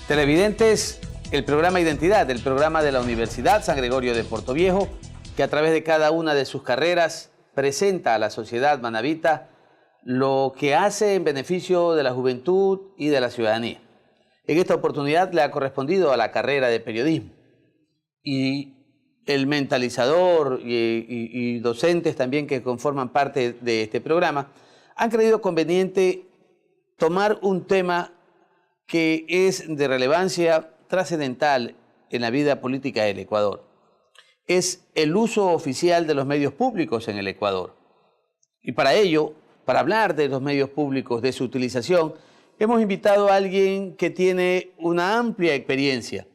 Televidentes, el programa Identidad, el programa de la Universidad San Gregorio de Portoviejo, que a través de cada una de sus carreras presenta a la sociedad manabita lo que hace en beneficio de la juventud y de la ciudadanía. En esta oportunidad le ha correspondido a la carrera de periodismo. Y el mentalizador y docentes también que conforman parte de este programa han creído conveniente tomar un tema que es de relevancia trascendental en la vida política del Ecuador. Es el uso oficial de los medios públicos en el Ecuador. Y para ello, para hablar de los medios públicos, de su utilización, hemos invitado a alguien que tiene una amplia experiencia.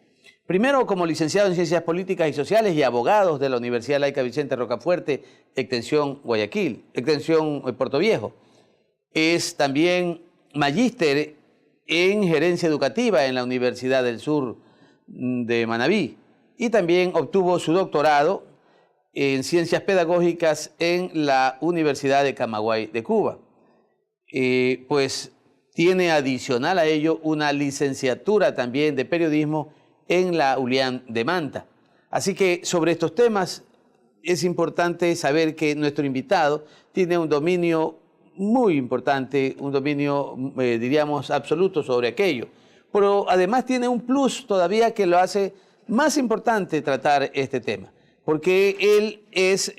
Primero como licenciado en Ciencias Políticas y Sociales y abogado de la Universidad Laica Vicente Rocafuerte, Extensión Guayaquil, Extensión Portoviejo. Es también magíster en Gerencia Educativa en la Universidad del Sur de Manabí y también obtuvo su doctorado en Ciencias Pedagógicas en la Universidad de Camagüey de Cuba. Pues tiene adicional a ello una licenciatura también de periodismo en la ULIAN de Manta. Así que sobre estos temas es importante saber que nuestro invitado tiene un dominio muy importante, un dominio, diríamos, absoluto sobre aquello. Pero además tiene un plus todavía que lo hace más importante tratar este tema, porque él es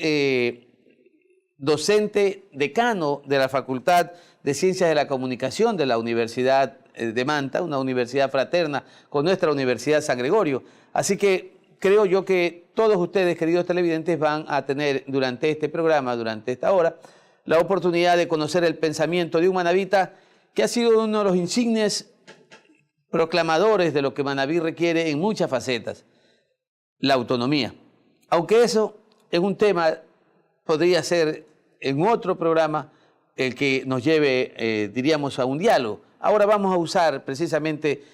docente decano de la Facultad de Ciencias de la Comunicación de la Universidad de Manta, una universidad fraterna con nuestra Universidad San Gregorio. Así que creo yo que todos ustedes, queridos televidentes, van a tener durante este programa, durante esta hora, la oportunidad de conocer el pensamiento de un manabita que ha sido uno de los insignes proclamadores de lo que Manabí requiere en muchas facetas, la autonomía. Aunque eso es un tema, podría ser en otro programa el que nos lleve, diríamos, a un diálogo. Ahora vamos a usar precisamente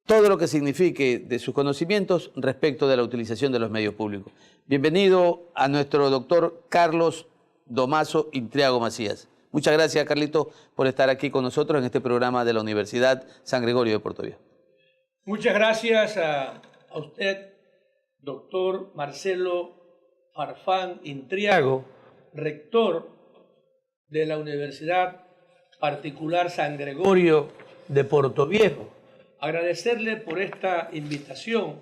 todo lo que signifique de sus conocimientos respecto de la utilización de los medios públicos. Bienvenido a nuestro doctor Carlos Domaso Intriago Macías. Muchas gracias, Carlito, por estar aquí con nosotros en este programa de la Universidad San Gregorio de Portoviejo. Muchas gracias a usted, doctor Marcelo Farfán Intriago, rector de la Universidad Particular San Gregorio de Portoviejo. Agradecerle por esta invitación,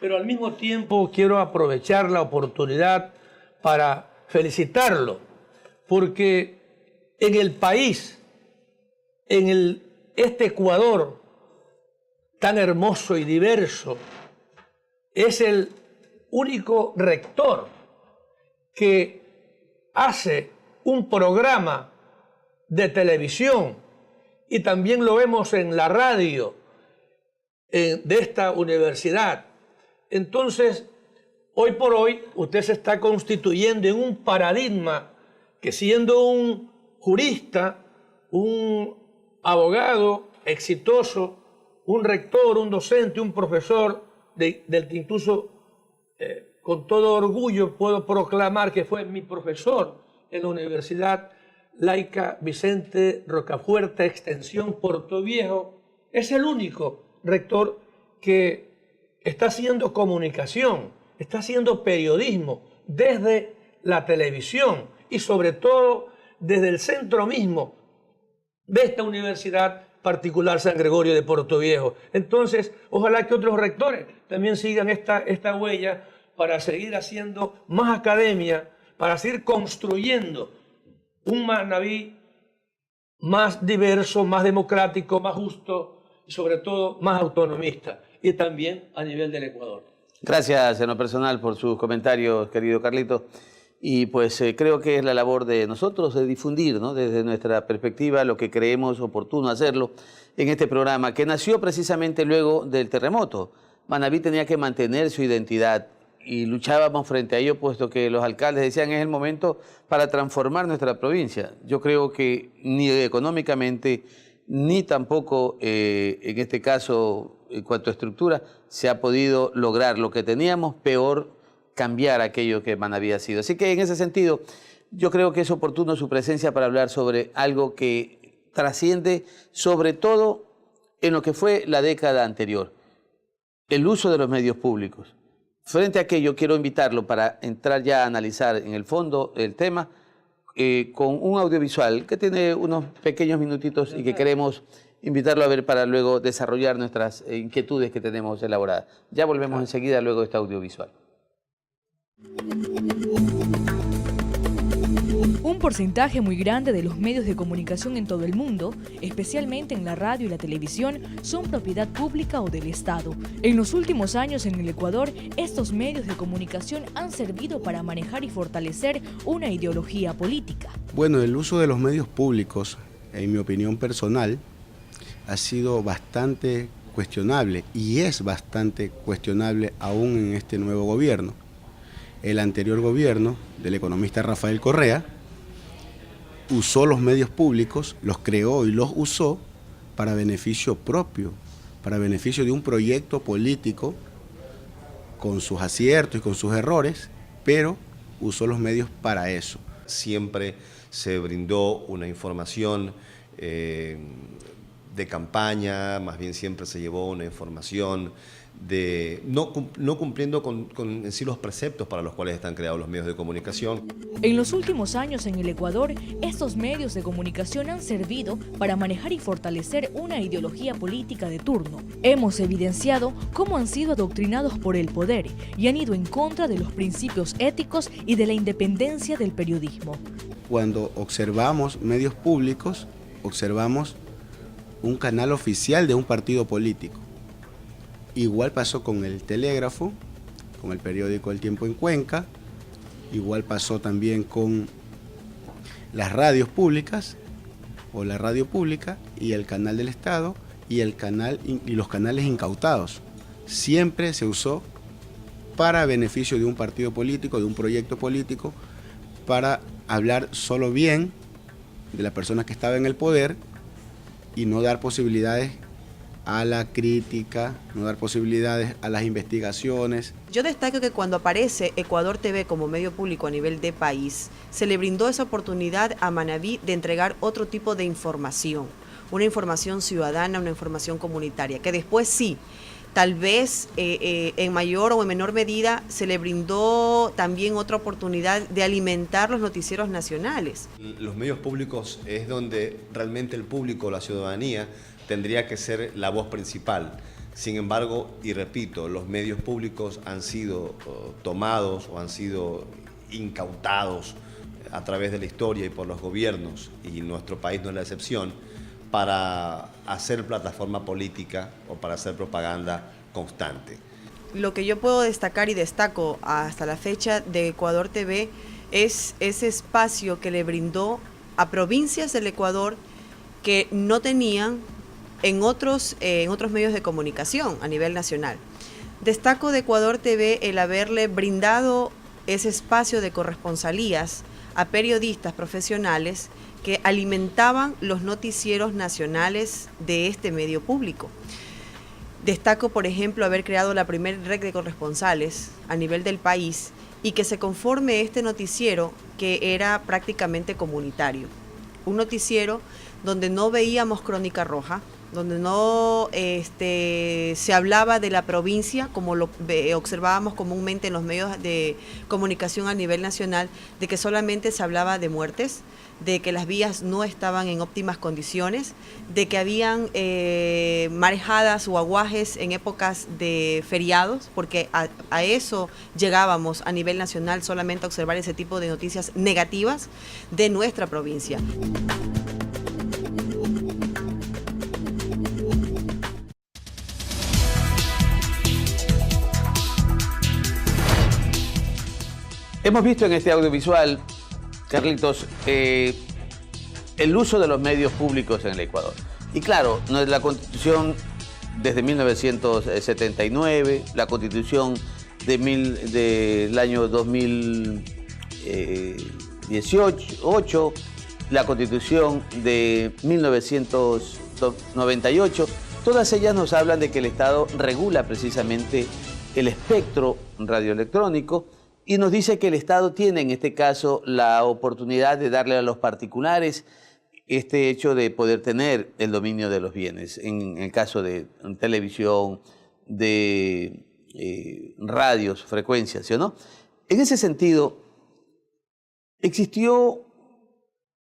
pero al mismo tiempo quiero aprovechar la oportunidad para felicitarlo, porque en el país, este Ecuador tan hermoso y diverso, es el único rector que hace un programa de televisión y también lo vemos en la radio de esta universidad. Entonces, hoy por hoy, usted se está constituyendo en un paradigma que, siendo un jurista, un abogado exitoso, un rector, un docente, un profesor, del que incluso con todo orgullo puedo proclamar que fue mi profesor en la Universidad Laica Vicente Rocafuerte, Extensión Portoviejo, es el único rector que está haciendo comunicación, está haciendo periodismo desde la televisión y sobre todo desde el centro mismo de esta Universidad Particular San Gregorio de Portoviejo. Entonces, ojalá que otros rectores también sigan esta huella para seguir haciendo más academia, para seguir construyendo un Manabí más diverso, más democrático, más justo y sobre todo más autonomista, y también a nivel del Ecuador. Gracias en lo personal por sus comentarios, querido Carlito. Y pues creo que es la labor de nosotros de difundir, ¿no?, desde nuestra perspectiva lo que creemos oportuno hacerlo en este programa, que nació precisamente luego del terremoto. Manabí tenía que mantener su identidad y luchábamos frente a ello, puesto que los alcaldes decían es el momento para transformar nuestra provincia. Yo creo que ni económicamente, ni tampoco en este caso en cuanto a estructura, se ha podido lograr lo que teníamos, peor cambiar aquello que Manabí ha sido. Así que en ese sentido, yo creo que es oportuno su presencia para hablar sobre algo que trasciende sobre todo en lo que fue la década anterior, el uso de los medios públicos. Frente a aquello, quiero invitarlo para entrar ya a analizar en el fondo el tema con un audiovisual que tiene unos pequeños minutitos y que queremos invitarlo a ver para luego desarrollar nuestras inquietudes que tenemos elaboradas. Ya volvemos enseguida luego de este audiovisual. Un porcentaje muy grande de los medios de comunicación en todo el mundo, especialmente en la radio y la televisión, son propiedad pública o del Estado. En los últimos años en el Ecuador, estos medios de comunicación han servido para manejar y fortalecer una ideología política. Bueno, el uso de los medios públicos, en mi opinión personal, ha sido bastante cuestionable y es bastante cuestionable aún en este nuevo gobierno. El anterior gobierno del economista Rafael Correa usó los medios públicos, los creó y los usó para beneficio propio, para beneficio de un proyecto político con sus aciertos y con sus errores, pero usó los medios para eso. Siempre se brindó una información de campaña, más bien siempre se llevó una información de no cumpliendo con en sí los preceptos para los cuales están creados los medios de comunicación. En los últimos años en el Ecuador, estos medios de comunicación han servido para manejar y fortalecer una ideología política de turno. Hemos evidenciado cómo han sido adoctrinados por el poder y han ido en contra de los principios éticos y de la independencia del periodismo. Cuando observamos medios públicos, observamos un canal oficial de un partido político. Igual pasó con el Telégrafo, con el periódico El Tiempo en Cuenca, igual pasó también con las radios públicas o la radio pública y el canal del Estado y los canales incautados. Siempre se usó para beneficio de un partido político, de un proyecto político, para hablar solo bien de la persona que estaba en el poder y no dar posibilidades a la crítica, no dar posibilidades a las investigaciones. Yo destaco que cuando aparece Ecuador TV como medio público a nivel de país, se le brindó esa oportunidad a Manabí de entregar otro tipo de información, una información ciudadana, una información comunitaria, que después sí, tal vez en mayor o en menor medida se le brindó también otra oportunidad de alimentar los noticieros nacionales. Los medios públicos es donde realmente el público, la ciudadanía, tendría que ser la voz principal. Sin embargo, y repito, los medios públicos han sido tomados o han sido incautados a través de la historia y por los gobiernos, y nuestro país no es la excepción, para hacer plataforma política o para hacer propaganda constante. Lo que yo puedo destacar y destaco hasta la fecha de Ecuador TV es ese espacio que le brindó a provincias del Ecuador que no tenían en otros medios de comunicación a nivel nacional. Destaco de Ecuador TV el haberle brindado ese espacio de corresponsalías a periodistas profesionales que alimentaban los noticieros nacionales de este medio público. Destaco, por ejemplo, haber creado la primera red de corresponsales a nivel del país y que se conforme este noticiero que era prácticamente comunitario. Un noticiero donde no veíamos crónica roja, donde no se hablaba de la provincia, como lo observábamos comúnmente en los medios de comunicación a nivel nacional, de que solamente se hablaba de muertes, de que las vías no estaban en óptimas condiciones, de que habían marejadas o aguajes en épocas de feriados, porque a eso llegábamos a nivel nacional, solamente a observar ese tipo de noticias negativas de nuestra provincia. Hemos visto en este audiovisual, Carlitos, el uso de los medios públicos en el Ecuador. Y claro, no es la Constitución desde 1979, la Constitución del año 2018, la Constitución de 1998, todas ellas nos hablan de que el Estado regula precisamente el espectro radioelectrónico y nos dice que el Estado tiene en este caso la oportunidad de darle a los particulares este hecho de poder tener el dominio de los bienes, en el caso de televisión, de radios, frecuencias, ¿sí o no? En ese sentido, existió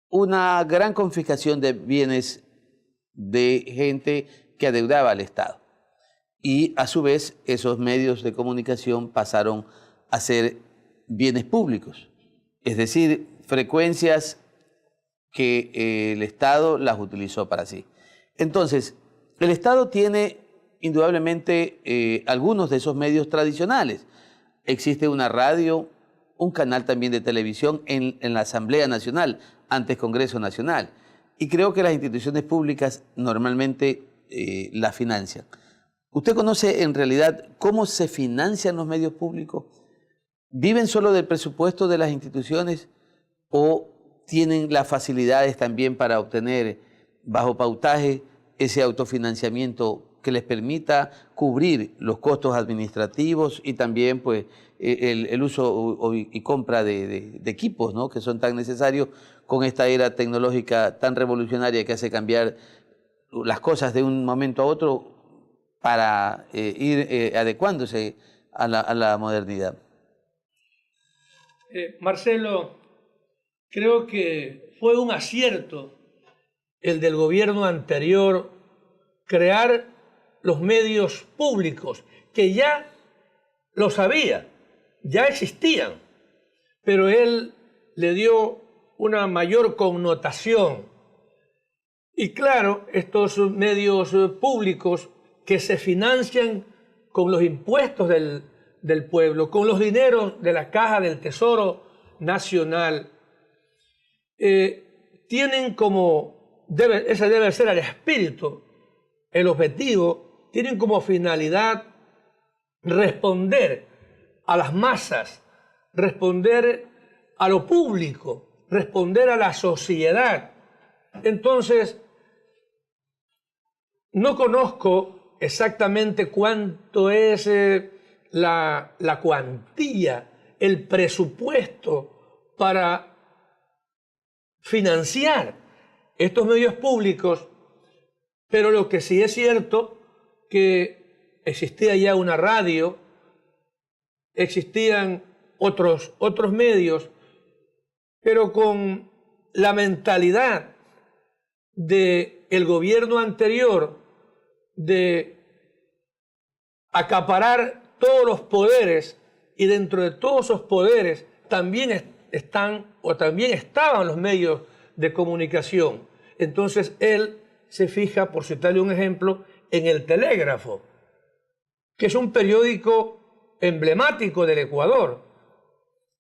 una gran confiscación de bienes de gente que adeudaba al Estado. Y a su vez, esos medios de comunicación pasaron a ser bienes públicos, es decir, frecuencias que el Estado las utilizó para sí. Entonces, el Estado tiene indudablemente algunos de esos medios tradicionales. Existe una radio, un canal también de televisión en la Asamblea Nacional, antes Congreso Nacional. Y creo que las instituciones públicas normalmente la financian. ¿Usted conoce en realidad cómo se financian los medios públicos? ¿Viven solo del presupuesto de las instituciones o tienen las facilidades también para obtener bajo pautaje ese autofinanciamiento que les permita cubrir los costos administrativos y también pues, el uso y compra de equipos, ¿no?, que son tan necesarios con esta era tecnológica tan revolucionaria que hace cambiar las cosas de un momento a otro para ir adecuándose a la modernidad? Marcelo, creo que fue un acierto el del gobierno anterior crear los medios públicos, que ya lo sabía, ya existían, pero él le dio una mayor connotación. Y claro, estos medios públicos que se financian con los impuestos del pueblo, con los dineros de la Caja del Tesoro Nacional, tienen como, ese debe ser el espíritu, el objetivo, tienen como finalidad responder a las masas, responder a lo público, responder a la sociedad. Entonces, no conozco exactamente cuánto es la cuantía, el presupuesto para financiar estos medios públicos, pero lo que sí es cierto que existía ya una radio, existían otros medios, pero con la mentalidad del gobierno anterior de acaparar todos los poderes, y dentro de todos esos poderes también estaban los medios de comunicación. Entonces él se fija, por citarle un ejemplo, en El Telégrafo, que es un periódico emblemático del Ecuador,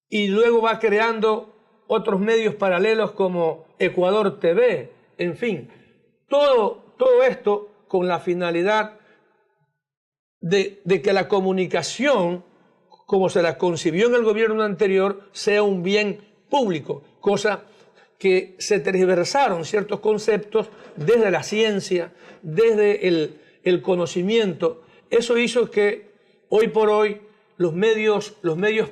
y luego va creando otros medios paralelos como Ecuador TV, en fin, todo esto con la finalidad de que la comunicación, como se la concibió en el gobierno anterior, sea un bien público, cosa que se tergiversaron ciertos conceptos desde la ciencia, desde el conocimiento. Eso hizo que hoy por hoy los medios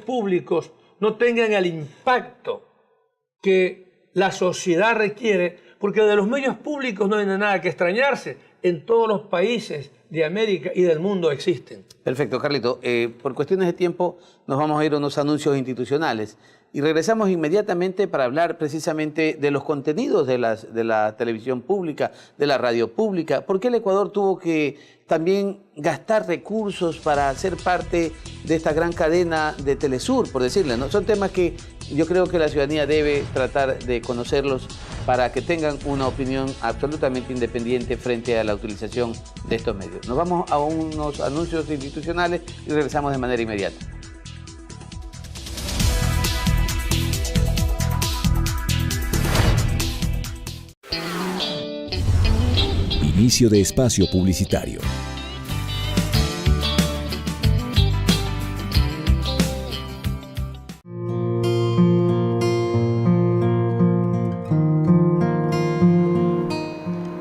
públicos no tengan el impacto que la sociedad requiere, porque de los medios públicos no hay nada que extrañarse. En todos los países de América y del mundo existen. Perfecto, Carlito. Por cuestiones de tiempo nos vamos a ir a unos anuncios institucionales y regresamos inmediatamente para hablar precisamente de los contenidos de la televisión pública, de la radio pública. ¿Por qué el Ecuador tuvo que también gastar recursos para ser parte de esta gran cadena de Telesur, por decirle, ¿no? Son temas que yo creo que la ciudadanía debe tratar de conocerlos para que tengan una opinión absolutamente independiente frente a la utilización de estos medios. Nos vamos a unos anuncios institucionales y regresamos de manera inmediata. Inicio de espacio publicitario.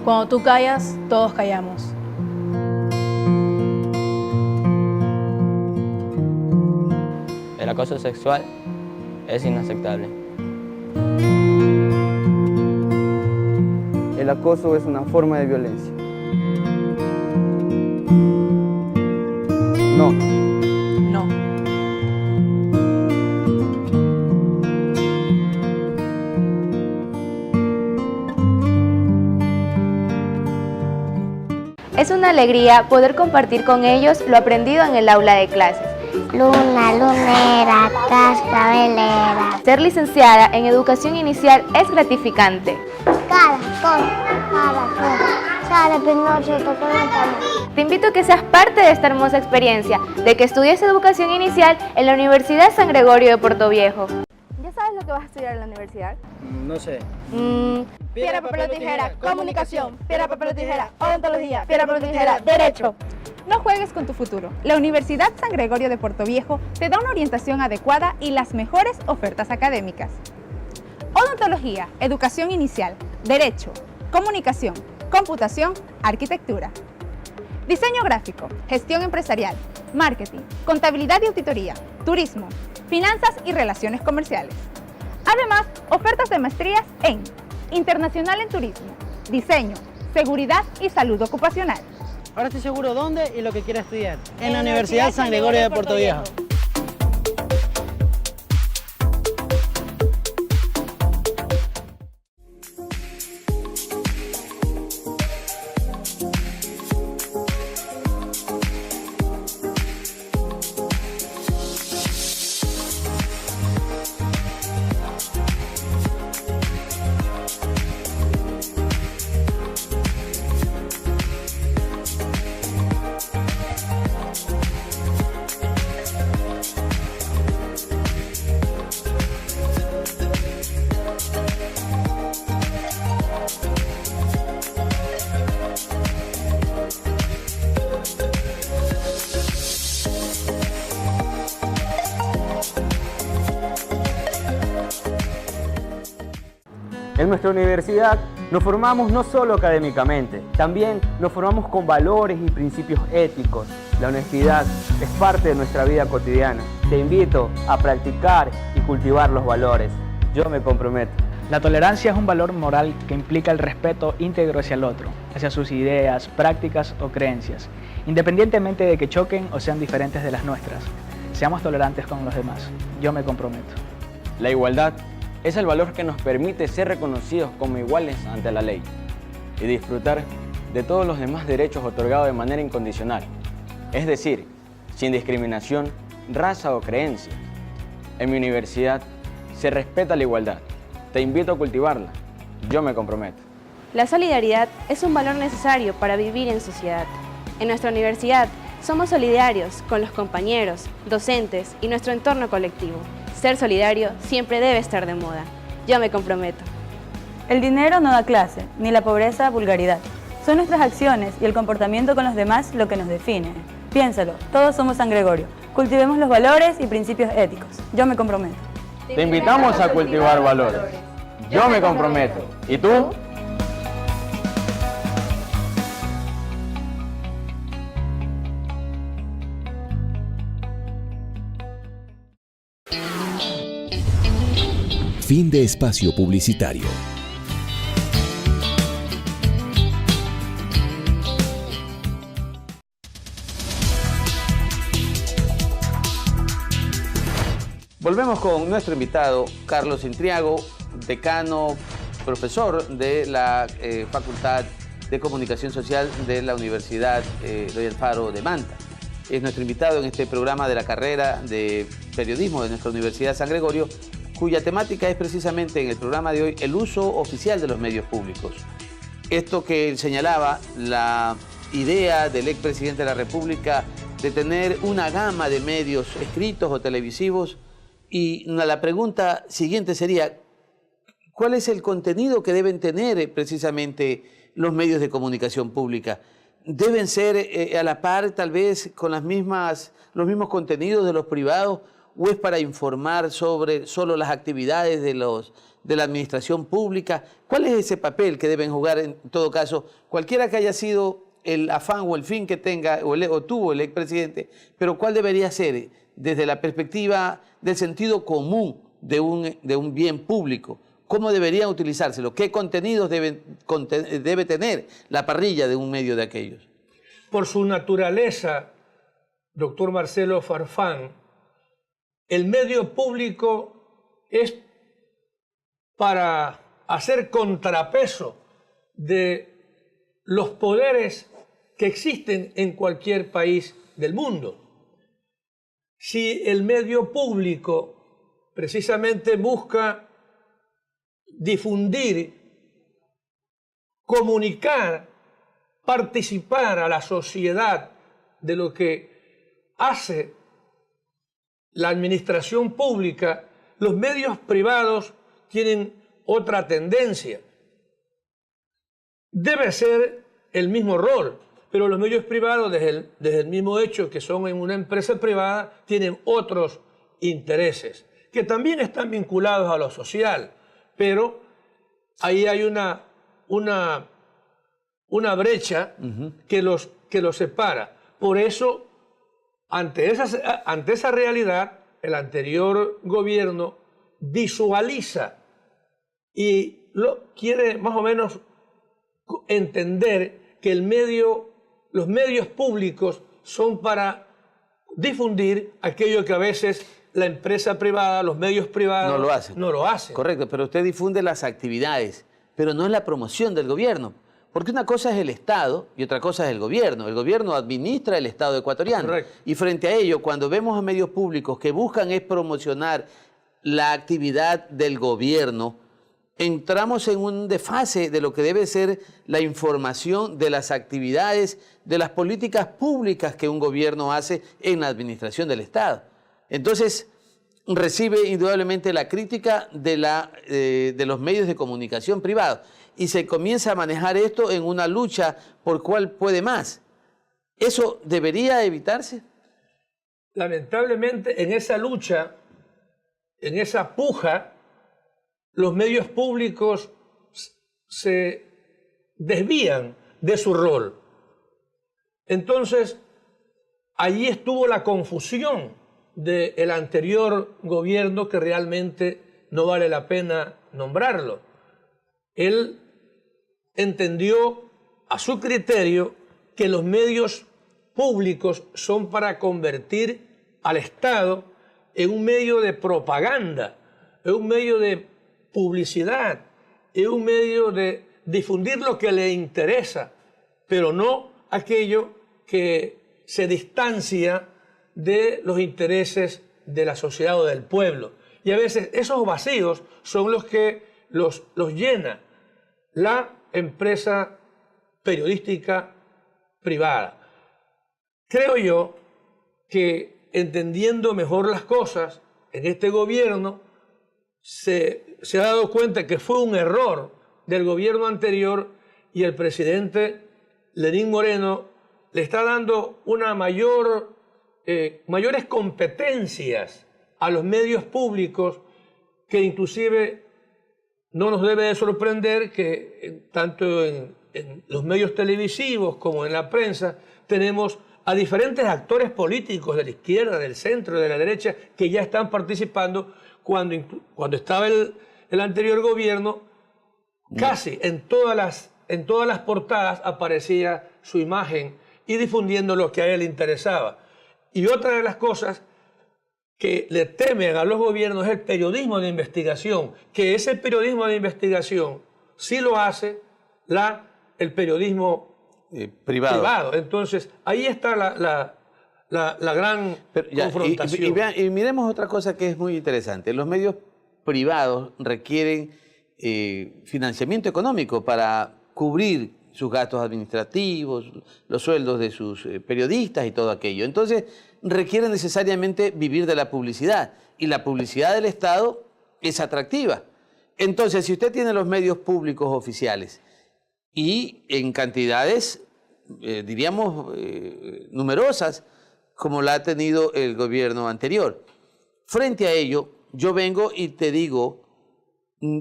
Cuando tú callas, todos callamos. El acoso sexual es inaceptable. el acoso es una forma de violencia. No. No. Es una alegría poder compartir con ellos lo aprendido en el aula de clases. Luna, lunera, cascabelera. Ser licenciada en educación inicial es gratificante. Caracol, sale Pinocho, tocó la cama. Te invito a que seas parte de esta hermosa experiencia, de que estudies educación inicial en la Universidad San Gregorio de Portoviejo. ¿Ya sabes lo que vas a estudiar en la universidad? No sé. Piedra, papel o tijera, comunicación. Piedra, papel o tijera, odontología. Piedra, papel o tijera, derecho. No juegues con tu futuro. La Universidad San Gregorio de Portoviejo te da una orientación adecuada y las mejores ofertas académicas. Odontología, educación inicial, derecho, comunicación, computación, arquitectura. Diseño gráfico, gestión empresarial, marketing, contabilidad y auditoría, turismo, finanzas y relaciones comerciales. Además, ofertas de maestrías en Internacional en Turismo, Diseño, Seguridad y Salud Ocupacional. Ahora estoy seguro dónde y lo que quiero estudiar. En la Universidad San Gregorio de Portoviejo. En nuestra universidad nos formamos no solo académicamente, también nos formamos con valores y principios éticos. La honestidad es parte de nuestra vida cotidiana. Te invito a practicar y cultivar los valores. Yo me comprometo. La tolerancia es un valor moral que implica el respeto íntegro hacia el otro, hacia sus ideas, prácticas o creencias, independientemente de que choquen o sean diferentes de las nuestras. Seamos tolerantes con los demás. Yo me comprometo. La igualdad es el valor que nos permite ser reconocidos como iguales ante la ley y disfrutar de todos los demás derechos otorgados de manera incondicional, es decir, sin discriminación, raza o creencia. En mi universidad se respeta la igualdad. Te invito a cultivarla. Yo me comprometo. La solidaridad es un valor necesario para vivir en sociedad. En nuestra universidad somos solidarios con los compañeros, docentes y nuestro entorno colectivo. Ser solidario siempre debe estar de moda. Yo me comprometo. El dinero no da clase, ni la pobreza vulgaridad. Son nuestras acciones y el comportamiento con los demás lo que nos define. Piénsalo, todos somos San Gregorio. Cultivemos los valores y principios éticos. Yo me comprometo. Te invitamos a cultivar valores. Yo me comprometo. ¿Y tú? Fin de espacio publicitario. Volvemos con nuestro invitado, Carlos Intriago, decano, profesor de la Facultad de Comunicación Social de la Universidad Eloy Alfaro de Manta. Es nuestro invitado en este programa de la carrera de periodismo de nuestra Universidad San Gregorio, cuya temática es precisamente en el programa de hoy el uso oficial de los medios públicos. Esto que señalaba la idea del expresidente de la República de tener una gama de medios escritos o televisivos, y la pregunta siguiente sería, ¿cuál es el contenido que deben tener precisamente los medios de comunicación pública? ¿Deben ser a la par tal vez con los mismos contenidos de los privados? ¿O es para informar sobre solo las actividades de la administración pública? ¿Cuál es ese papel que deben jugar en todo caso, cualquiera que haya sido el afán o el fin que tenga o tuvo el expresidente, pero cuál debería ser desde la perspectiva del sentido común de un bien público? ¿Cómo deberían utilizárselo? ¿Qué contenidos debe tener la parrilla de un medio de aquellos? Por su naturaleza, doctor Marcelo Farfán, el medio público es para hacer contrapeso de los poderes que existen en cualquier país del mundo. Si el medio público precisamente busca difundir, comunicar, participar a la sociedad de lo que hace la administración pública, los medios privados tienen otra tendencia. Debe ser el mismo rol, pero los medios privados, desde el mismo hecho que son en una empresa privada, tienen otros intereses, que también están vinculados a lo social, pero ahí hay una brecha que los separa. Por eso, ante esa realidad, el anterior gobierno visualiza y quiere más o menos entender que los medios públicos son para difundir aquello que a veces la empresa privada, los medios privados no lo hacen. Correcto, pero usted difunde las actividades, pero no es la promoción del gobierno. Porque una cosa es el Estado y otra cosa es el gobierno. El gobierno administra el Estado ecuatoriano. Correcto. Y frente a ello, cuando vemos a medios públicos que buscan es promocionar la actividad del gobierno, entramos en un desfase de lo que debe ser la información de las actividades, de las políticas públicas que un gobierno hace en la administración del Estado. Entonces, recibe indudablemente la crítica de los medios de comunicación privados y se comienza a manejar esto en una lucha por cuál puede más. ¿Eso debería evitarse? Lamentablemente, en esa lucha, en esa puja, los medios públicos se desvían de su rol. Entonces, allí estuvo la confusión del anterior gobierno, que realmente no vale la pena nombrarlo. Él entendió a su criterio que los medios públicos son para convertir al Estado en un medio de propaganda, en un medio de publicidad, en un medio de difundir lo que le interesa, pero no aquello que se distancia de los intereses de la sociedad o del pueblo. Y a veces esos vacíos son los que los llena la empresa periodística privada. Creo yo que entendiendo mejor las cosas, en este gobierno se ha dado cuenta que fue un error del gobierno anterior y el presidente Lenín Moreno le está dando mayores competencias a los medios públicos, que inclusive no nos debe de sorprender que tanto en los medios televisivos como en la prensa tenemos a diferentes actores políticos de la izquierda, del centro, de la derecha, que ya están participando. Cuando estaba el anterior gobierno, casi en todas las portadas aparecía su imagen y difundiendo lo que a él le interesaba. Y otra de las cosas que le temen a los gobiernos es el periodismo de investigación, que ese periodismo de investigación sí lo hace el periodismo privado. Entonces, ahí está la gran confrontación. Y miremos otra cosa que es muy interesante. Los medios privados requieren financiamiento económico para cubrir sus gastos administrativos, los sueldos de sus periodistas y todo aquello. Entonces, requieren necesariamente vivir de la publicidad. Y la publicidad del Estado es atractiva. Entonces, si usted tiene los medios públicos oficiales y en cantidades, diríamos, numerosas, como la ha tenido el gobierno anterior, frente a ello, yo vengo y te digo,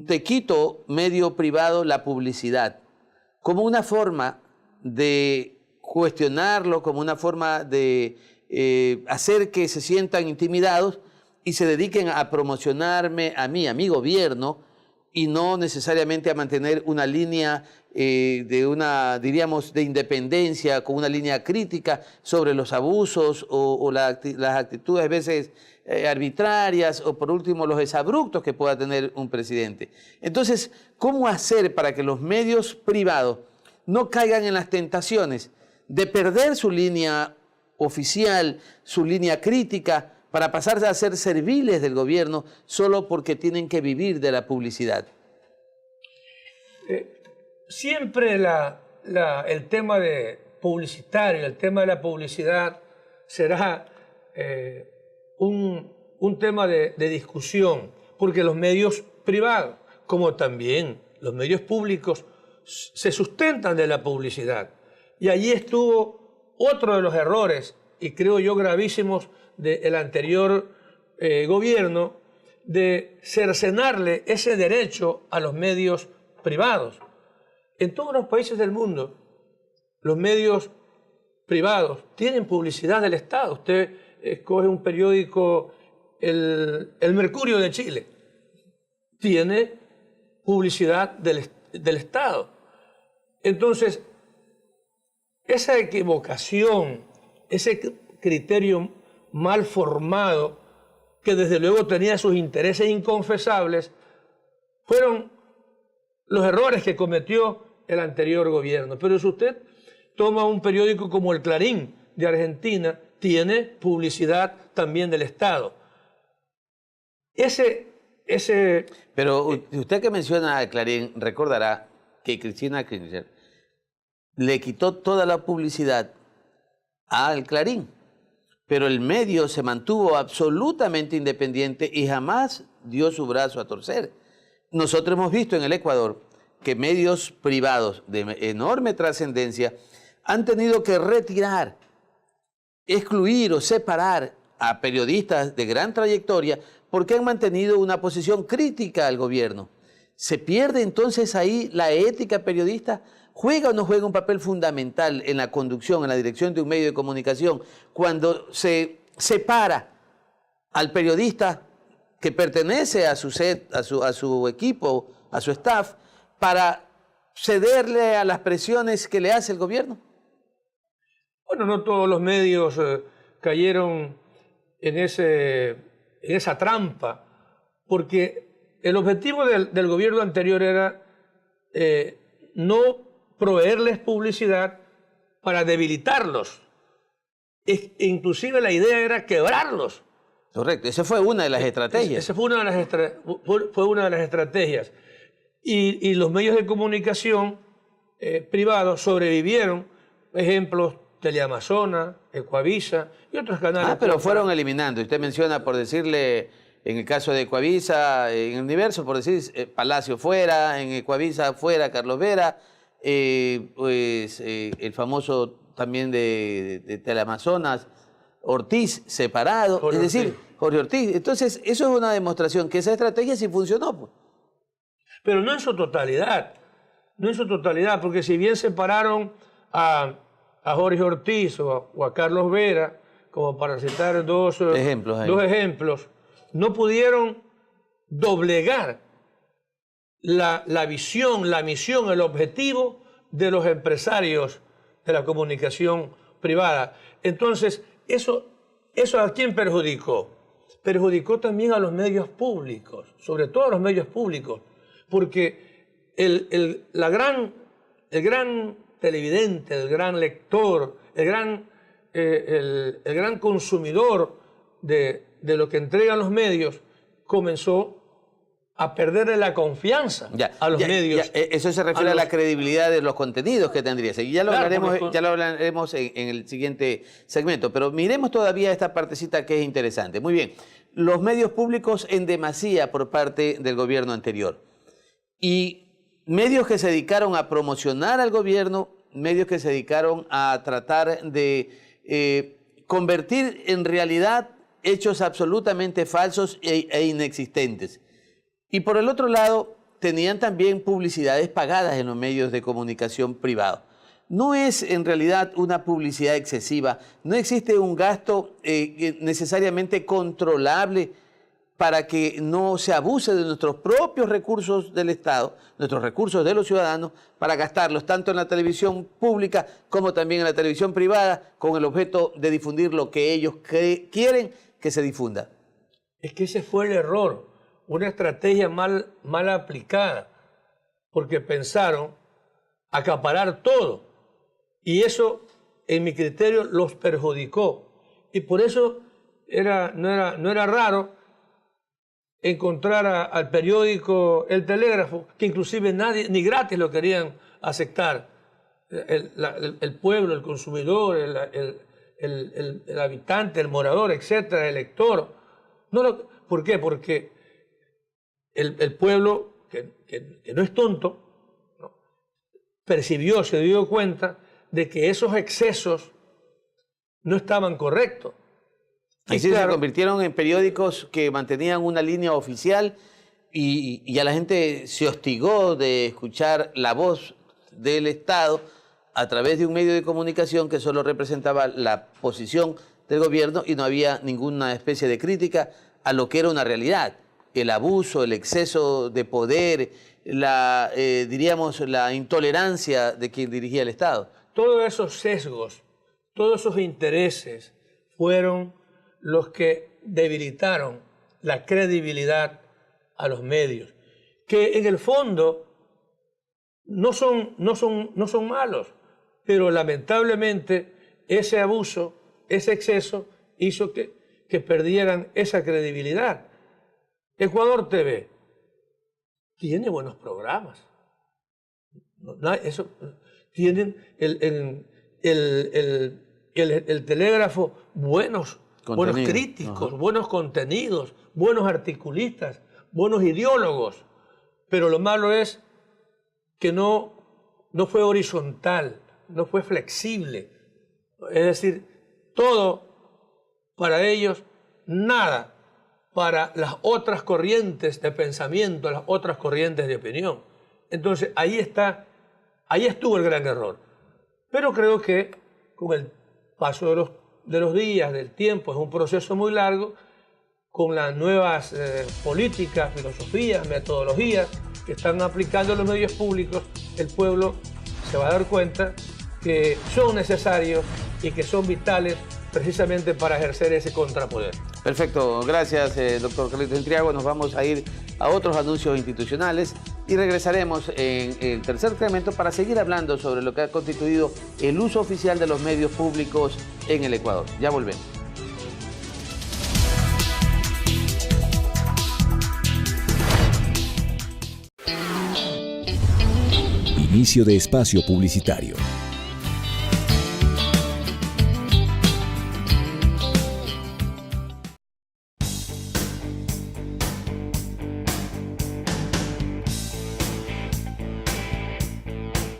te quito, medio privado, la publicidad, como una forma de cuestionarlo, como una forma de hacer que se sientan intimidados y se dediquen a promocionarme a mí, a mi gobierno, y no necesariamente a mantener una línea diríamos, de independencia, con una línea crítica sobre los abusos o las actitudes a veces arbitrarias o por último los exabruptos que pueda tener un presidente. Entonces, ¿cómo hacer para que los medios privados no caigan en las tentaciones de perder su línea oficial, su línea crítica, para pasar a ser serviles del gobierno solo porque tienen que vivir de la publicidad? Siempre el tema publicitario, el tema de la publicidad será un tema de discusión, porque los medios privados, como también los medios públicos, se sustentan de la publicidad. Y allí estuvo otro de los errores, y creo yo gravísimos, del anterior gobierno, de cercenarle ese derecho a los medios privados. En todos los países del mundo, los medios privados tienen publicidad del Estado. Usted escoge un periódico, el Mercurio de Chile, tiene publicidad del Estado. Entonces, esa equivocación, ese criterio mal formado, que desde luego tenía sus intereses inconfesables, fueron los errores que cometió el anterior gobierno. Pero si usted toma un periódico como El Clarín de Argentina, tiene publicidad también del Estado. Pero usted que menciona a Clarín, recordará que Cristina Kirchner le quitó toda la publicidad al Clarín, pero el medio se mantuvo absolutamente independiente y jamás dio su brazo a torcer. Nosotros hemos visto en el Ecuador que medios privados de enorme trascendencia han tenido que retirar, excluir o separar a periodistas de gran trayectoria porque han mantenido una posición crítica al gobierno. ¿Se pierde entonces ahí la ética periodista? ¿Juega o no juega un papel fundamental en la conducción, en la dirección de un medio de comunicación, cuando se separa al periodista que pertenece a su equipo, a su staff, para cederle a las presiones que le hace el gobierno? Bueno, no todos los medios cayeron en esa trampa, porque el objetivo del gobierno anterior era no proveerles publicidad para debilitarlos. Inclusive la idea era quebrarlos. Correcto, esa fue una de las estrategias. Esa fue una de las estrategias. Y los medios de comunicación privados sobrevivieron, ejemplos, Teleamazona, Ecuavisa y otros canales. Pero fueron eliminando. Usted menciona, por decirle, en el caso de Ecuavisa, en el Universo, por decir, Palacio fuera, en Ecuavisa fuera, Carlos Vera, el famoso también de Teleamazonas, Ortiz separado, Jorge Ortiz. Entonces, eso es una demostración que esa estrategia sí funcionó, pues. Pero no en su totalidad, porque si bien separaron a Jorge Ortiz o a Carlos Vera, como para citar dos ejemplos, no pudieron doblegar la visión, la misión, el objetivo de los empresarios de la comunicación privada. Entonces, ¿eso a quién perjudicó? Perjudicó también a los medios públicos, sobre todo a los medios públicos, porque el gran televidente, el gran lector, el gran consumidor de lo que entregan los medios comenzó a perderle la confianza a los medios. Eso se refiere a la credibilidad de los contenidos que tendría. Y ya lo hablaremos en el siguiente segmento. Pero miremos todavía esta partecita que es interesante. Muy bien. Los medios públicos en demasía por parte del gobierno anterior. Y medios que se dedicaron a promocionar al gobierno, medios que se dedicaron a tratar de convertir en realidad hechos absolutamente falsos e inexistentes. Y por el otro lado, tenían también publicidades pagadas en los medios de comunicación privados. No es en realidad una publicidad excesiva, no existe un gasto necesariamente controlable para que no se abuse de nuestros propios recursos del Estado, nuestros recursos de los ciudadanos, para gastarlos tanto en la televisión pública como también en la televisión privada, con el objeto de difundir lo que ellos quieren que se difunda. Es que ese fue el error, una estrategia mal aplicada, porque pensaron acaparar todo, y eso, en mi criterio, los perjudicó. Y por eso no era raro encontrar al periódico El Telégrafo, que inclusive nadie, ni gratis lo querían aceptar. El pueblo, el consumidor, el habitante, el morador, etcétera, el lector. ¿Por qué? Porque el pueblo, que no es tonto, ¿no?, percibió, se dio cuenta de que esos excesos no estaban correctos. Así se convirtieron en periódicos que mantenían una línea oficial y ya la gente se hostigó de escuchar la voz del Estado a través de un medio de comunicación que solo representaba la posición del gobierno y no había ninguna especie de crítica a lo que era una realidad. El abuso, el exceso de poder, diríamos, la intolerancia de quien dirigía el Estado. Todos esos sesgos, todos esos intereses fueron los que debilitaron la credibilidad a los medios, que en el fondo no son malos, pero lamentablemente ese abuso, ese exceso hizo que perdieran esa credibilidad. Ecuador TV tiene buenos programas. Tienen el Telégrafo buenos críticos, buenos contenidos, buenos articulistas, buenos ideólogos. Pero lo malo es que no fue horizontal, no fue flexible. Es decir, todo para ellos, nada para las otras corrientes de pensamiento, las otras corrientes de opinión. Entonces, ahí estuvo el gran error. Pero creo que con el paso de los días, del tiempo, es un proceso muy largo, con las nuevas políticas, filosofías, metodologías que están aplicando los medios públicos, el pueblo se va a dar cuenta que son necesarios y que son vitales precisamente para ejercer ese contrapoder. Perfecto, gracias doctor Carlitos Entriago. Nos vamos a ir a otros anuncios institucionales y regresaremos en el tercer segmento para seguir hablando sobre lo que ha constituido el uso oficial de los medios públicos en el Ecuador. Ya volvemos. Inicio de espacio publicitario.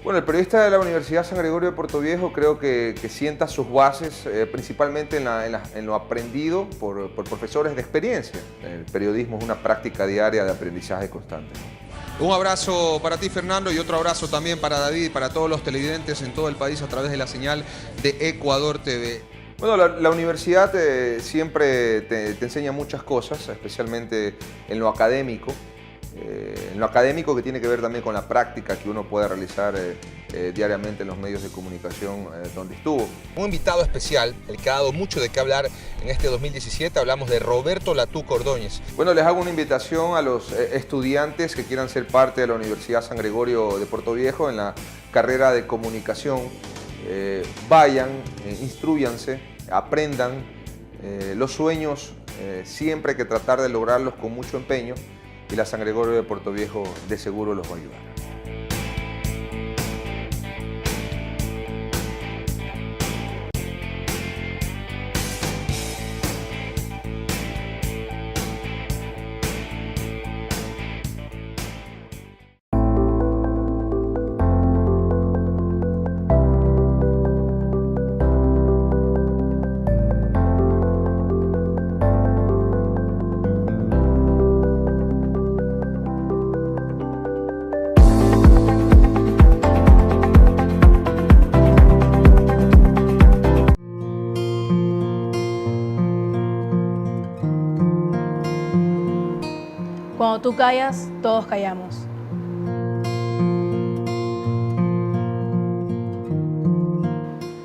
Bueno, el periodista de la Universidad San Gregorio de Puerto Viejo creo que sienta sus bases principalmente en lo aprendido por profesores de experiencia. El periodismo es una práctica diaria de aprendizaje constante. Un abrazo para ti, Fernando, y otro abrazo también para David y para todos los televidentes en todo el país a través de la señal de Ecuador TV. Bueno, la universidad siempre te enseña muchas cosas, especialmente en lo académico. Que tiene que ver también con la práctica que uno puede realizar diariamente en los medios de comunicación donde estuvo. Un invitado especial, el que ha dado mucho de qué hablar en este 2017, hablamos de Roberto Latuco Ordóñez. Bueno, les hago una invitación a los estudiantes que quieran ser parte de la Universidad San Gregorio de Puerto Viejo en la carrera de comunicación. Vayan, instrúyanse, aprendan. Los sueños siempre hay que tratar de lograrlos con mucho empeño. Y la San Gregorio de Puerto Viejo de seguro los va a ayudar. Cuando tú callas, todos callamos.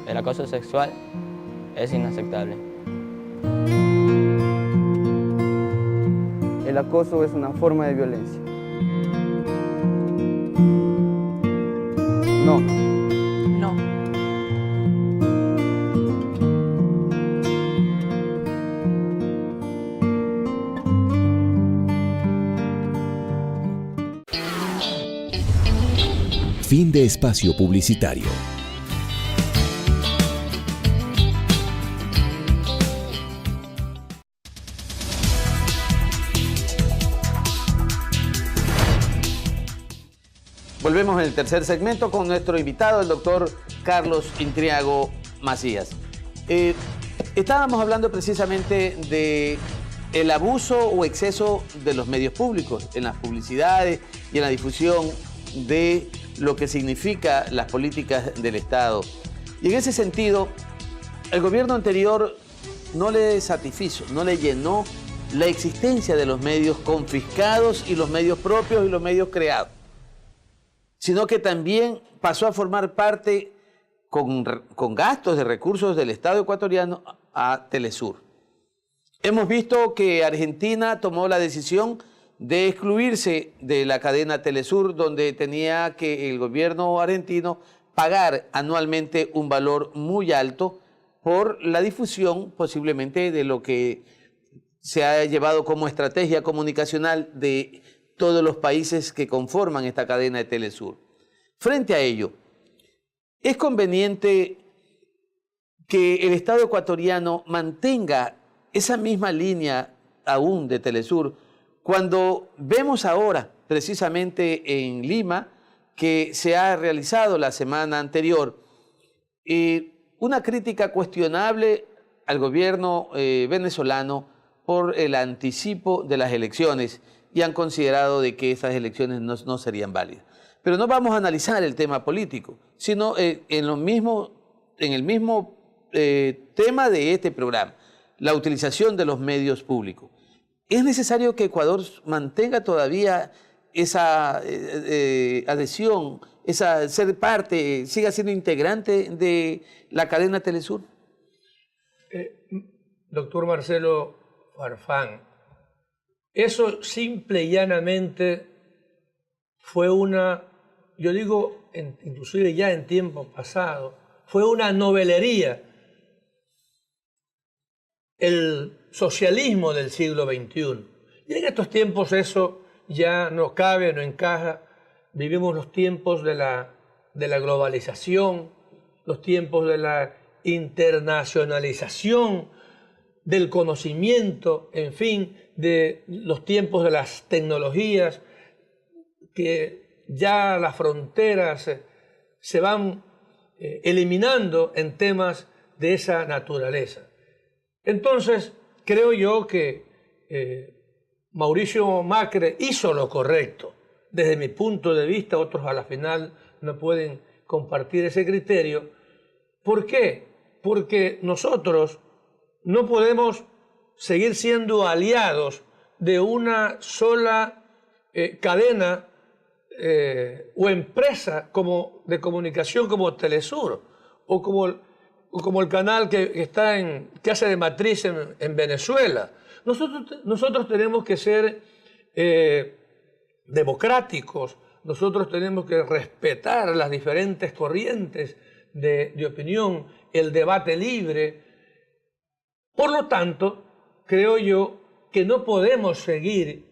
El acoso sexual es inaceptable. El acoso es una forma de violencia. No. No. Fin de espacio publicitario. Volvemos en el tercer segmento con nuestro invitado, el doctor Carlos Intriago Macías. Estábamos hablando precisamente de el abuso o exceso de los medios públicos en las publicidades y en la difusión de lo que significa las políticas del Estado. Y en ese sentido, el gobierno anterior no le satisfizo, no le llenó la existencia de los medios confiscados y los medios propios y los medios creados, sino que también pasó a formar parte con gastos de recursos del Estado ecuatoriano a Telesur. Hemos visto que Argentina tomó la decisión de excluirse de la cadena Telesur, donde tenía que el gobierno argentino pagar anualmente un valor muy alto por la difusión posiblemente de lo que se ha llevado como estrategia comunicacional de todos los países que conforman esta cadena de Telesur. Frente a ello, es conveniente que el Estado ecuatoriano mantenga esa misma línea aún de Telesur, cuando vemos ahora, precisamente en Lima, que se ha realizado la semana anterior una crítica cuestionable al gobierno venezolano por el anticipo de las elecciones y han considerado de que esas elecciones no serían válidas. Pero no vamos a analizar el tema político, sino en el mismo tema de este programa, la utilización de los medios públicos. ¿Es necesario que Ecuador mantenga todavía esa adhesión, ser parte, siga siendo integrante de la cadena Telesur? Doctor Marcelo Farfán, eso simple y llanamente fue yo digo, inclusive ya en tiempo pasado, fue una novelería. El socialismo del siglo XXI. Y en estos tiempos eso ya no cabe, no encaja. Vivimos los tiempos de la globalización, los tiempos de la internacionalización del conocimiento, en fin, de los tiempos de las tecnologías, que ya las fronteras se van eliminando en temas de esa naturaleza. Entonces, creo yo que Mauricio Macri hizo lo correcto. Desde mi punto de vista, otros a la final no pueden compartir ese criterio. ¿Por qué? Porque nosotros no podemos seguir siendo aliados de una sola cadena o empresa de comunicación como Telesur o como el canal que hace de matriz en Venezuela. Nosotros tenemos que ser democráticos, nosotros tenemos que respetar las diferentes corrientes de opinión, el debate libre. Por lo tanto, creo yo que no podemos seguir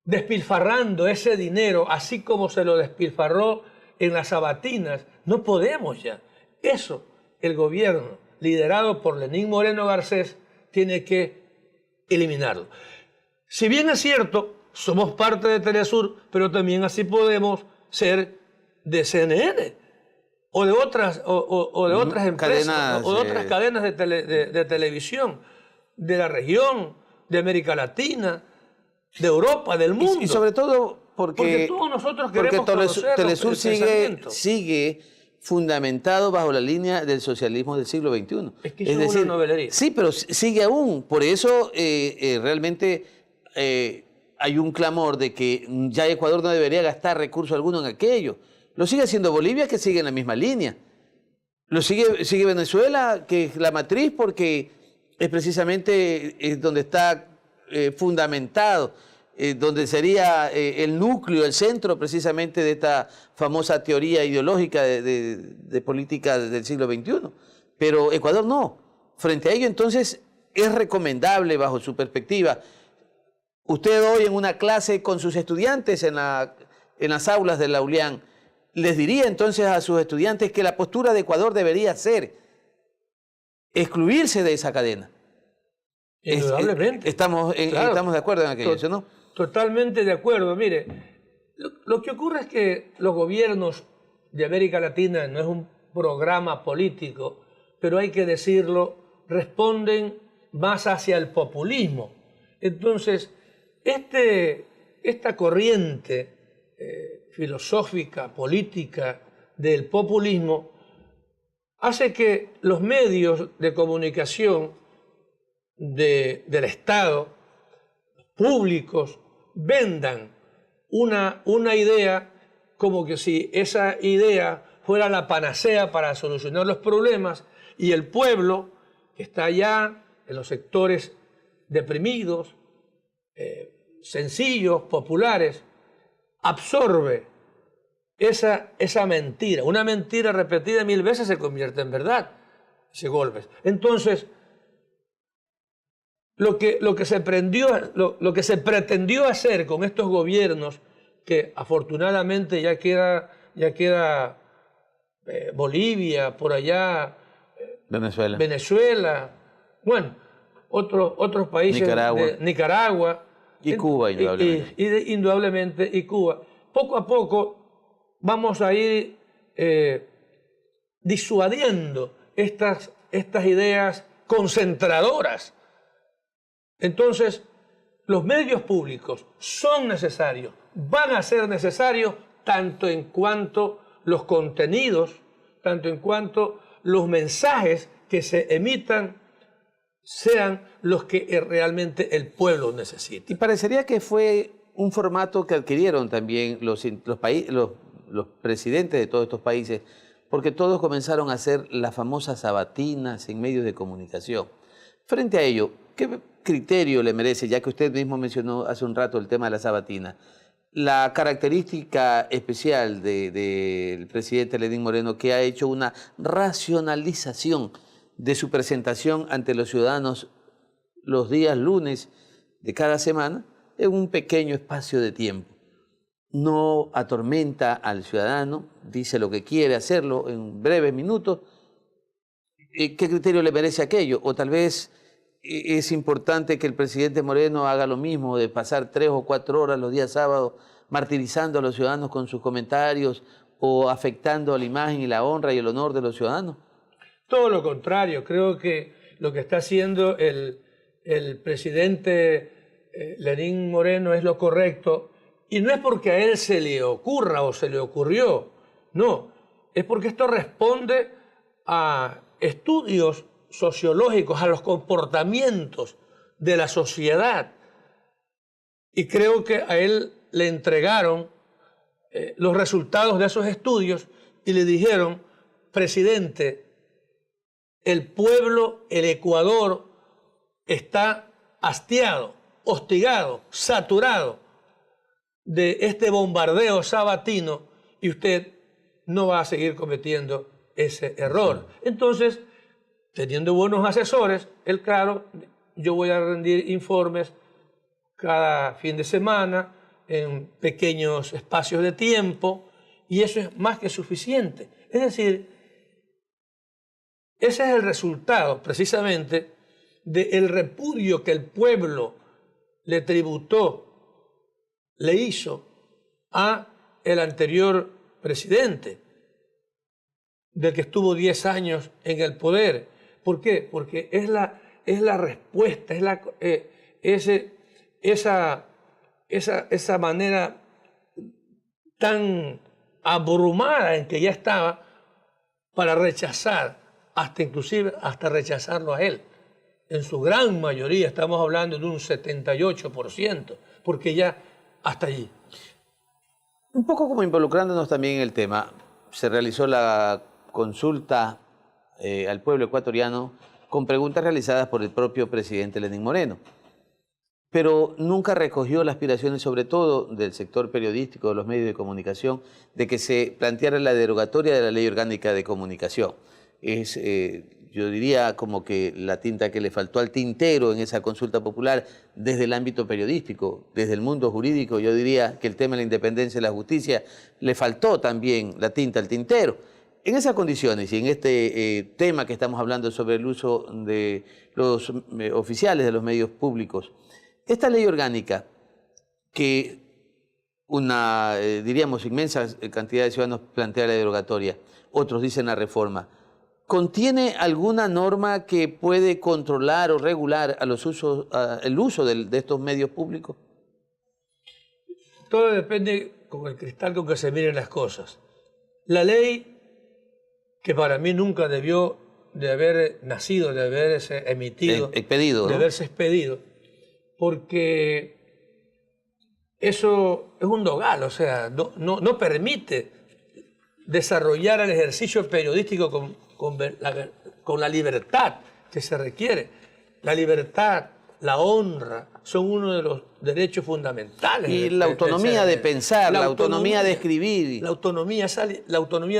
despilfarrando ese dinero así como se lo despilfarró en las sabatinas. No podemos ya. Eso el gobierno, liderado por Lenín Moreno Garcés, tiene que eliminarlo. Si bien es cierto, somos parte de Telesur, pero también así podemos ser de CNN o de otras, empresas, o de otras cadenas de televisión de la región, de América Latina, de Europa, del mundo. Y sobre todo porque todos nosotros queremos conocer Telesur sigue fundamentado bajo la línea del socialismo del siglo XXI. Es que eso es una novelería. Sí, pero sigue aún. Por eso realmente hay un clamor de que ya Ecuador no debería gastar recurso alguno en aquello. Lo sigue haciendo Bolivia, que sigue en la misma línea. Lo sigue Venezuela, que es la matriz, porque es precisamente donde está fundamentado, donde sería el núcleo, el centro precisamente de esta famosa teoría ideológica de política del siglo XXI. Pero Ecuador no. Frente a ello, entonces, es recomendable, bajo su perspectiva, usted hoy en una clase con sus estudiantes en las aulas de la ULIAN, les diría entonces a sus estudiantes que la postura de Ecuador debería ser excluirse de esa cadena. Indudablemente. Estamos de acuerdo en aquello, ¿no? Totalmente de acuerdo. Mire, lo que ocurre es que los gobiernos de América Latina, no es un programa político, pero hay que decirlo, responden más hacia el populismo. Entonces, esta corriente filosófica, política del populismo hace que los medios de comunicación del Estado, públicos, vendan una idea como que si esa idea fuera la panacea para solucionar los problemas, y el pueblo que está allá en los sectores deprimidos, sencillos, populares, absorbe esa mentira. Una mentira repetida 1000 veces se convierte en verdad, ese golpe. Entonces, lo que se pretendió hacer con estos gobiernos, que afortunadamente ya queda Bolivia, por allá Venezuela, bueno, otros países, Nicaragua y Cuba, indudablemente, y Cuba. Poco a poco vamos a ir disuadiendo estas ideas concentradoras. Entonces, los medios públicos son necesarios, van a ser necesarios tanto en cuanto los contenidos, tanto en cuanto los mensajes que se emitan sean los que realmente el pueblo necesita. Y parecería que fue un formato que adquirieron también los presidentes de todos estos países, porque todos comenzaron a hacer las famosas sabatinas en medios de comunicación. Frente a ello, ¿qué criterio le merece, ya que usted mismo mencionó hace un rato el tema de la sabatina, la característica especial del presidente Lenín Moreno, que ha hecho una racionalización de su presentación ante los ciudadanos los días lunes de cada semana en un pequeño espacio de tiempo? No atormenta al ciudadano, dice lo que quiere hacerlo en breves minutos. ¿Qué criterio le merece aquello? O tal vez es importante que el presidente Moreno haga lo mismo, de pasar 3 o 4 horas los días sábados martirizando a los ciudadanos con sus comentarios o afectando a la imagen y la honra y el honor de los ciudadanos. Todo lo contrario, creo que lo que está haciendo el presidente Lenín Moreno es lo correcto, y no es porque a él se le ocurra o se le ocurrió, no, es porque esto responde a estudios sociológicos, a los comportamientos de la sociedad, y creo que a él le entregaron los resultados de esos estudios y le dijeron: presidente, el pueblo, el Ecuador, está hastiado, hostigado, saturado de este bombardeo sabatino, y usted no va a seguir cometiendo ese error. Entonces, teniendo buenos asesores, él, claro, yo voy a rendir informes cada fin de semana en pequeños espacios de tiempo, y eso es más que suficiente. Es decir, ese es el resultado precisamente del repudio que el pueblo le tributó, le hizo a el anterior presidente, del que estuvo 10 años en el poder. ¿Por qué? Porque es la respuesta, es esa manera tan abrumada en que ya estaba para rechazar, inclusive hasta rechazarlo a él. en su gran mayoría, estamos hablando de un 78%, porque ya hasta allí. Un poco como involucrándonos también en el tema, se realizó la consulta al pueblo ecuatoriano con preguntas realizadas por el propio presidente Lenín Moreno, pero nunca recogió las aspiraciones, sobre todo del sector periodístico, de los medios de comunicación, de que se planteara la derogatoria de la Ley Orgánica de Comunicación. Es, yo diría, como que la tinta que le faltó al tintero en esa consulta popular desde el ámbito periodístico, desde el mundo jurídico. Yo diría que el tema de la independencia y la justicia le faltó también la tinta al tintero. En esas condiciones y en este tema que estamos hablando sobre el uso de los oficiales de los medios públicos, esta ley orgánica que una, diríamos, inmensa cantidad de ciudadanos plantea la derogatoria, otros dicen la reforma, ¿contiene alguna norma que puede controlar o regular a los usos, el uso de estos medios públicos? Todo depende con el cristal con que se miren las cosas. La ley, que para mí nunca debió de haber nacido, de haberse emitido, expedido, de ¿no? haberse expedido, porque eso es un dogal, o sea, no permite desarrollar el ejercicio periodístico con la libertad que se requiere. La libertad, la honra, son uno de los derechos fundamentales. Y la autonomía de pensar, la autonomía de escribir. La autonomía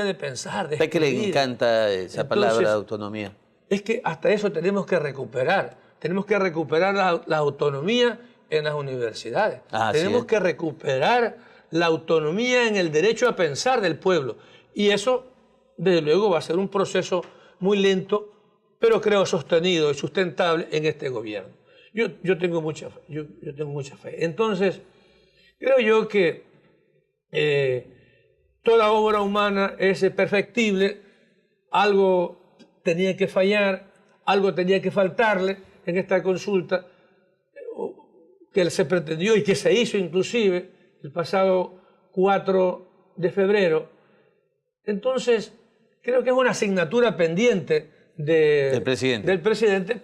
de pensar, de escribir. ¿A qué le encanta esa palabra, autonomía? Es que hasta eso tenemos que recuperar. Tenemos que recuperar la autonomía en las universidades. Tenemos que recuperar la autonomía en el derecho a pensar del pueblo. Y eso, desde luego, va a ser un proceso muy lento, pero creo sostenido y sustentable en este gobierno. Yo tengo mucha fe. Entonces, creo yo que toda obra humana es perfectible, algo tenía que fallar, algo tenía que faltarle en esta consulta que se pretendió y que se hizo inclusive el pasado 4 de febrero. Entonces, creo que es una asignatura pendiente del presidente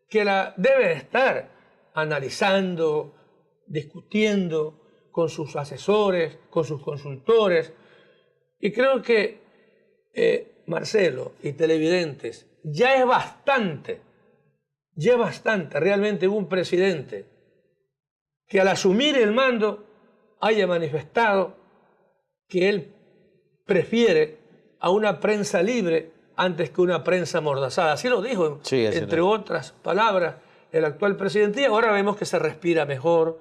que la debe estar analizando, discutiendo con sus asesores, con sus consultores. Y creo que, Marcelo y televidentes, ya es bastante realmente un presidente que al asumir el mando haya manifestado que él prefiere a una prensa libre antes que una prensa amordazada. Así lo dijo, entre otras palabras, el actual presidente. Y ahora vemos que se respira mejor,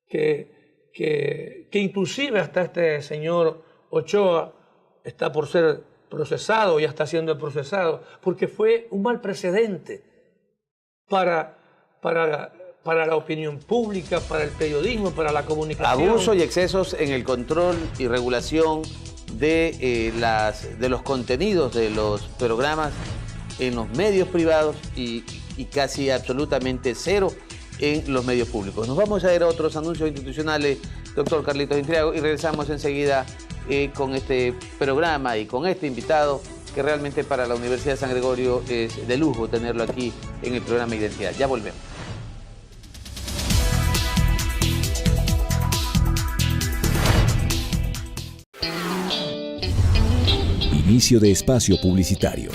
que inclusive hasta este señor Ochoa está por ser procesado, ya está siendo procesado, porque fue un mal precedente para la opinión pública, para el periodismo, para la comunicación. Abuso y excesos en el control y regulación de los contenidos de los programas en los medios privados y casi absolutamente cero en los medios públicos. Nos vamos a ir a otros anuncios institucionales, doctor Carlitos Intriago, y regresamos enseguida con este programa y con este invitado que realmente para la Universidad de San Gregorio es de lujo tenerlo aquí en el programa Identidad. Ya volvemos. Inicio de espacio publicitario.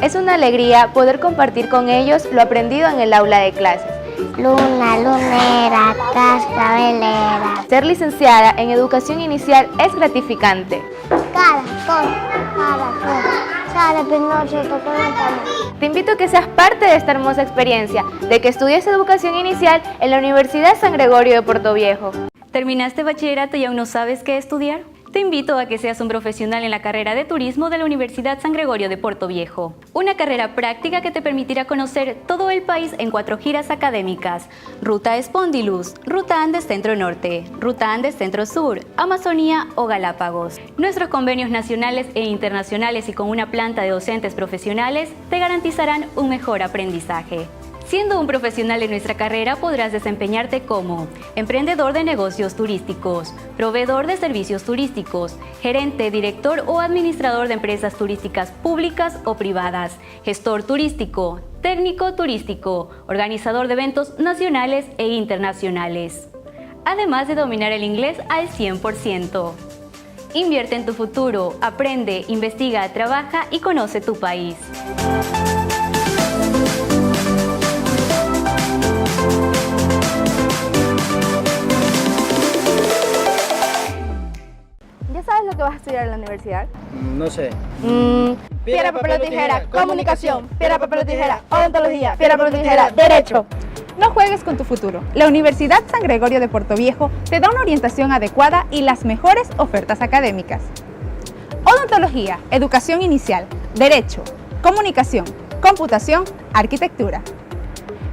Es una alegría poder compartir con ellos lo aprendido en el aula de clases. Luna, lunera, cascabelera. Ser licenciada en educación inicial es gratificante. Caracol, sale Pinocho, tocó la palma. Te invito a que seas parte de esta hermosa experiencia, de que estudies educación inicial en la Universidad San Gregorio de Portoviejo. ¿Terminaste bachillerato y aún no sabes qué estudiar? Te invito a que seas un profesional en la carrera de turismo de la Universidad San Gregorio de Portoviejo. Una carrera práctica que te permitirá conocer todo el país en 4 giras académicas. Ruta Espondilus, Ruta Andes Centro-Norte, Ruta Andes Centro-Sur, Amazonía o Galápagos. Nuestros convenios nacionales e internacionales y con una planta de docentes profesionales te garantizarán un mejor aprendizaje. Siendo un profesional en nuestra carrera podrás desempeñarte como emprendedor de negocios turísticos, proveedor de servicios turísticos, gerente, director o administrador de empresas turísticas públicas o privadas, gestor turístico, técnico turístico, organizador de eventos nacionales e internacionales. Además de dominar el inglés al 100%. Invierte en tu futuro, aprende, investiga, trabaja y conoce tu país. ¿Ya sabes lo que vas a estudiar en la universidad? No sé. Piedra, papel o tijera, comunicación. Piedra, papel o tijera, odontología. Piedra, papel o tijera, derecho. No juegues con tu futuro. La Universidad San Gregorio de Portoviejo te da una orientación adecuada y las mejores ofertas académicas. Odontología, educación inicial, derecho, comunicación, computación, arquitectura.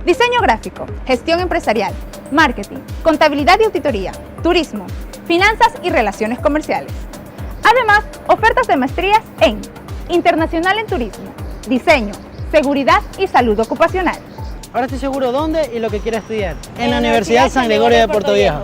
Diseño gráfico, gestión empresarial, marketing, contabilidad y auditoría, turismo, finanzas y relaciones comerciales. Además, ofertas de maestrías en Internacional en Turismo, Diseño, Seguridad y Salud Ocupacional. Ahora estoy seguro dónde y lo que quiero estudiar. En la Universidad San Gregorio de Portoviejo.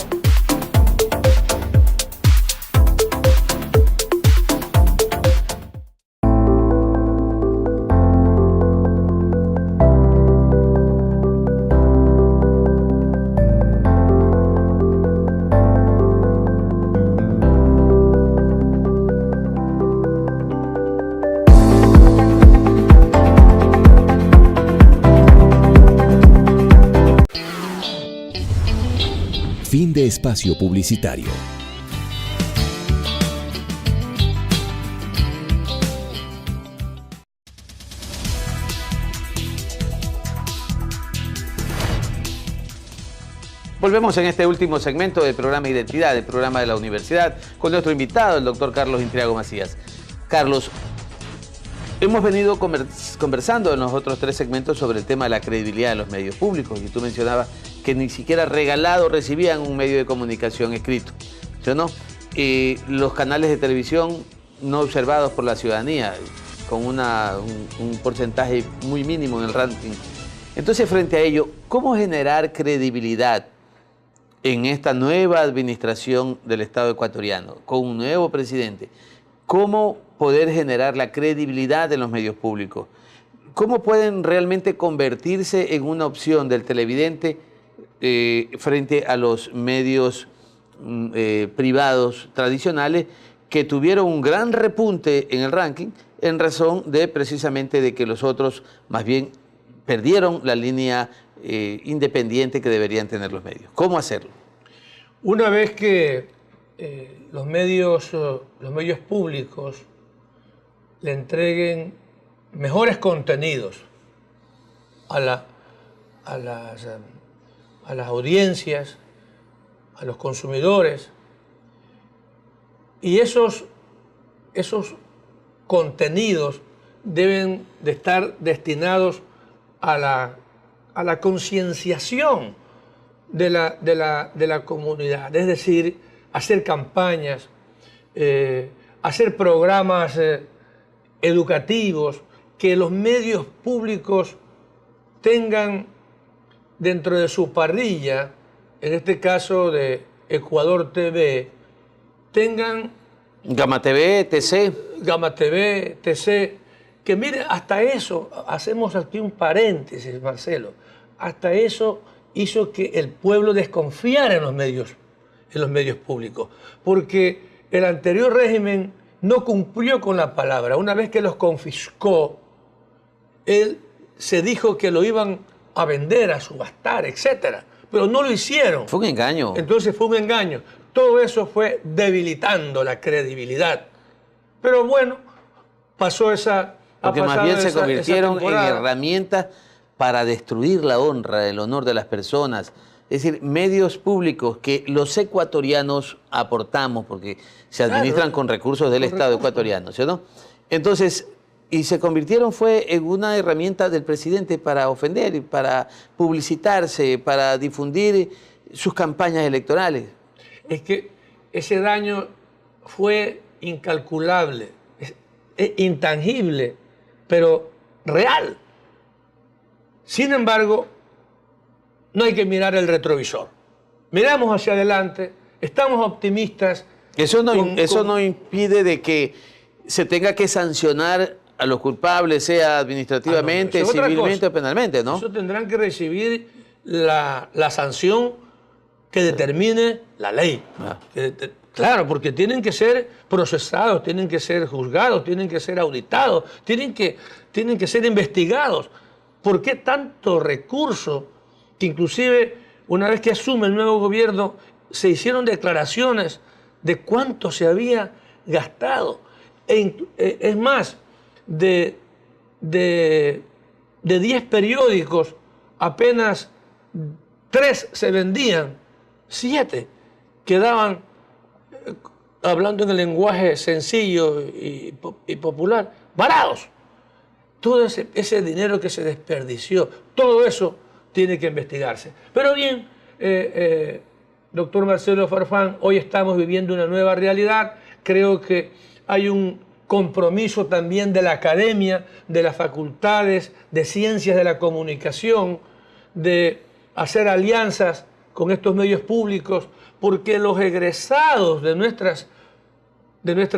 Fin de espacio publicitario. Volvemos en este último segmento del programa Identidad, del programa de la universidad, con nuestro invitado, el doctor Carlos Intriago Macías. Carlos, hemos venido conversando en los otros 3 segmentos sobre el tema de la credibilidad de los medios públicos, y tú mencionabas que ni siquiera regalado recibían un medio de comunicación escrito, ¿sí o no? Los canales de televisión no observados por la ciudadanía, con un porcentaje muy mínimo en el ranking. Entonces, frente a ello, ¿cómo generar credibilidad en esta nueva administración del Estado ecuatoriano, con un nuevo presidente? ¿Cómo poder generar la credibilidad de los medios públicos? ¿Cómo pueden realmente convertirse en una opción del televidente frente a los medios privados tradicionales que tuvieron un gran repunte en el ranking en razón de precisamente de que los otros más bien perdieron la línea independiente que deberían tener los medios? ¿Cómo hacerlo? Una vez que los medios públicos le entreguen mejores contenidos a las audiencias, a los consumidores, y esos contenidos deben de estar destinados a la concienciación de la comunidad, es decir, hacer campañas, hacer programas educativos, que los medios públicos tengan dentro de su parrilla, en este caso de Ecuador TV, tengan Gama TV, TC. Gama TV, TC, que mire, hasta eso, hacemos aquí un paréntesis, Marcelo, hasta eso hizo que el pueblo desconfiara en los medios públicos, porque el anterior régimen no cumplió con la palabra. Una vez que los confiscó, él se dijo que lo iban a vender, a subastar, etcétera, pero no lo hicieron. Fue un engaño. Entonces fue un engaño. Todo eso fue debilitando la credibilidad. Pero bueno, pasó esa... Porque más bien se convirtieron en herramientas para destruir la honra, el honor de las personas. Es decir, medios públicos que los ecuatorianos aportamos, porque se administran con recursos del Estado ecuatoriano, ¿sí o no? Entonces, y se convirtieron fue en una herramienta del presidente para ofender, para publicitarse, para difundir sus campañas electorales. Es que ese daño fue incalculable, es intangible, pero real. Sin embargo, no hay que mirar el retrovisor. Miramos hacia adelante, estamos optimistas. Eso no impide de que se tenga que sancionar a los culpables, sea administrativamente, civilmente o penalmente, ¿no? Eso tendrán que recibir la sanción que determine la ley. Claro, porque tienen que ser procesados, tienen que ser juzgados, tienen que ser auditados, tienen que ser investigados. ¿Por qué tanto recurso? Que inclusive una vez que asume el nuevo gobierno se hicieron declaraciones de cuánto se había gastado. Es más, de 10 periódicos apenas 3 se vendían, 7 quedaban, hablando en el lenguaje sencillo y popular, varados. Todo ese dinero que se desperdició, todo eso tiene que investigarse. Pero bien, doctor Marcelo Farfán, hoy estamos viviendo una nueva realidad. Creo que hay un compromiso también de la academia, de las facultades de ciencias de la comunicación, de hacer alianzas con estos medios públicos, porque los egresados de nuestras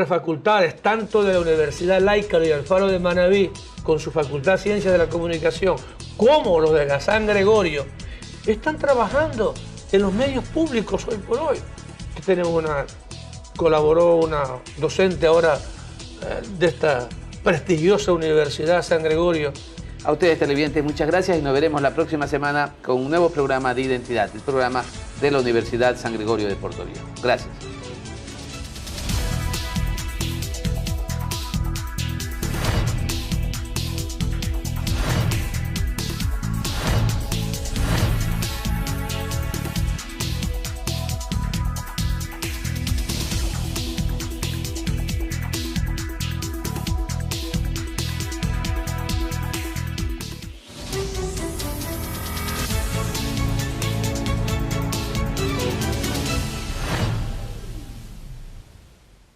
facultades, tanto de la Universidad Laica y Alfaro de Manabí, con su Facultad de Ciencias de la Comunicación, como los de la San Gregorio, están trabajando en los medios públicos hoy por hoy. Colaboró una docente ahora de esta prestigiosa Universidad San Gregorio. A ustedes, televidentes, muchas gracias y nos veremos la próxima semana con un nuevo programa de Identidad, el programa de la Universidad San Gregorio de Portoviejo. Gracias.